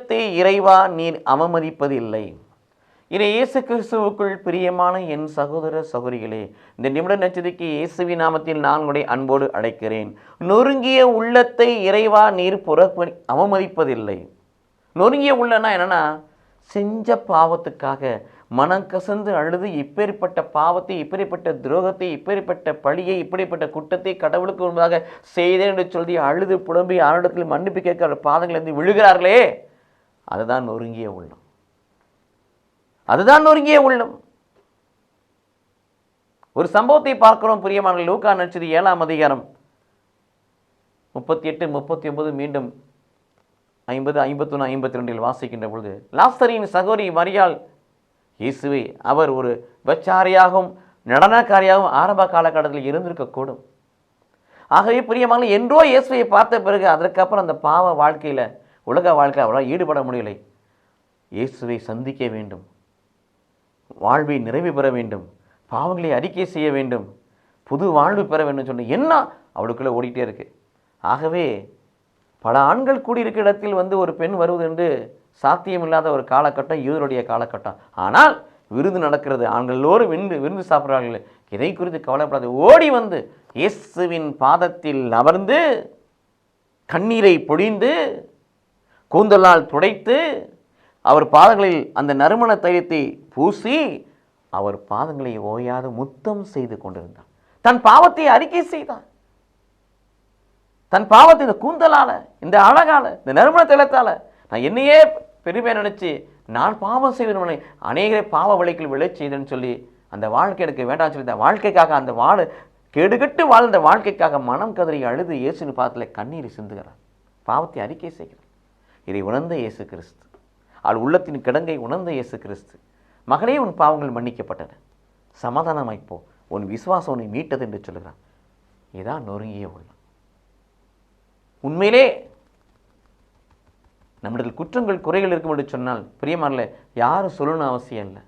உள்ளத்தை இறைவா நீர் அவமதிப்பதில்லை. இதை இயேசு கிறிஸ்துவுக்குள் பிரியமான என் சகோதர சகோதரிகளே, இந்த நிமிட நட்சத்திரக்கு இயேசுவின் நாமத்தில் நான் உங்களை அன்போடு அழைக்கிறேன். நொறுங்கிய உள்ளத்தை இறைவா நீர் அவமதிப்பதில்லை. நொறுங்கிய உள்ளனா என்னன்னா, செஞ்ச பாவத்துக்காக மனம் கசந்து அழுது இப்பேற்பட்ட பாவத்தை, இப்படிப்பட்ட துரோகத்தை, இப்படிப்பட்ட பழியை, இப்படிப்பட்ட குற்றத்தை கடவுளுக்கு முன்பாக செய்தேன் என்று சொல்லி அழுது புலம்பி ஆரிடத்தில் மன்னிப்பு கேட்கிற பாதங்கள் இருந்து விழுகிறார்களே, அதுதான் நொறுங்கிய உள்ளம். அதுதான் நொறுங்கிய உள்ளம். ஒரு சம்பவத்தை பார்க்கிறோம் பிரியமான. லூக்கா நட்சத்திரம் 7ஆம் அதிகாரம் 38, 39 மீண்டும் 50, 51, 52 வாசிக்கின்ற பொழுது, லாசரின் சகோதரி மரியாள் இயேசுவை அவர் ஒரு விபச்சாரியாகவும் நடனக்காரியாகவும் ஆரம்ப காலகட்டத்தில் இருந்திருக்கக்கூடும். ஆகவே பிரியமான, என்றோ இயேசுவை பார்த்த பிறகு அதற்கப்புறம் அந்த பாவ வாழ்க்கையில், உலக வாழ்க்கையில் அவரால் ஈடுபட முடியலை. இயேசுவை சந்திக்க வேண்டும், வாழ்வை நிறைவு பெற வேண்டும், பாவங்களை அறிக்கை செய்ய வேண்டும், புது வாழ்வு பெற வேண்டும் சொல்லி என்ன அவளுக்குள்ளே ஓடிட்டே இருக்கு. ஆகவே பல ஆண்கள் கூடியிருக்க இடத்தில் ஒரு பெண் வருவது என்று சாத்தியமில்லாத ஒரு காலகட்டம் யூதருடைய காலகட்டம். ஆனால் விருந்து நடக்கிறது, ஆண்கள் எல்லோரும் விருந்து சாப்பிட்றார்கள். இதை குறித்து கவலைப்படாது, ஓடி வந்து இயேசுவின் பாதத்தில் அமர்ந்து கண்ணீரை பொழிந்து கூந்தலால் துடைத்து அவர் பாதங்களில் அந்த நறுமண தைலத்தை பூசி அவர் பாதங்களை ஓயாது முத்தம் செய்து கொண்டிருந்தார். தன் பாவத்தை அறிக்கை செய்தார். தன் பாவத்தை இந்த கூந்தலால, இந்த அழகால, இந்த நறுமண தைலத்தால நான் என்னையே பெருமையாக நினைச்சு நான் பாவம் செய்வதனை அநேக பாவ வழிகள் விளைச் செய்தேன்னு சொல்லி அந்த வாழ்க்கை எனக்கு வேண்டாம் சொல்லி அந்த வாழ்க்கைக்காக, அந்த கெடுகட்டு வாழ்ந்த வாழ்க்கைக்காக மனம் கதறி அழுது இயேசுவின் பாதத்தில் கண்ணீர் சிந்துகிறார், பாவத்தை அறிக்கை செய்கிறார். இதை உணர்ந்த இயேசு கிறிஸ்து, அவள் உள்ளத்தின் கிடங்கை உணர்ந்த இயேசு கிறிஸ்து, மகனே உன் பாவங்கள் மன்னிக்கப்பட்டன, சமாதானமாய்ப்போ, உன் விசுவாசம் உன்னை மீட்டது என்று சொல்கிறார். இதான் நொறுங்கிய உள்ளம். உண்மையிலே நம்மிடத்தில் குற்றங்கள் குறைகள் இருக்கும் என்று சொன்னால் பிரியமானல யாரும் சொல்லணும் அவசியம் இல்லை.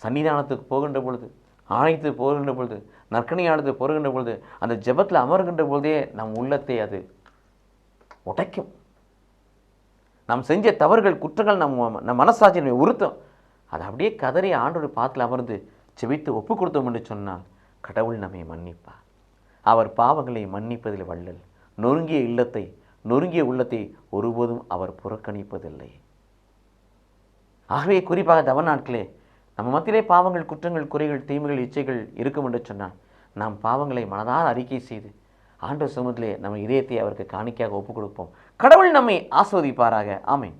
சன்னிதானத்துக்கு போகின்ற பொழுது, ஆலயத்துக்கு போகின்ற பொழுது, நற்கனி ஆலயத்துக்கு போகின்ற பொழுது, அந்த ஜெபத்தில் அமர்கின்ற பொழுதே நம் உள்ளத்தை அது உடைக்கும். நாம் செஞ்ச தவறுகள் குற்றங்கள் நம் மனசாட்சியை உறுத்தும். அதை அப்படியே கதறி ஆண்டோடு பாத்தில் அமர்ந்து செபித்து ஒப்பு கொடுத்தோம் என்று சொன்னால் கடவுள் நம்மை மன்னிப்பார். அவர் பாவங்களை மன்னிப்பதில் வள்ளல். நொறுங்கிய உள்ளத்தை ஒருபோதும் அவர் புறக்கணிப்பதில்லை. ஆகவே குறிப்பாக தவ நாட்களே நம்ம மத்தியிலே பாவங்கள், குற்றங்கள், குறைகள், தீமைகள், இச்சைகள் இருக்கும் என்று சொன்னால் நாம் பாவங்களை மனதால் அறிக்கை செய்து ஆண்டவர் சமூகத்திலே நம்ம இதயத்தை அவருக்கு காணிக்கையாக ஒப்புக் கொடுப்போம். கடவுள் நம்மை ஆஸ்வதிப்பாராக. ஆமென்.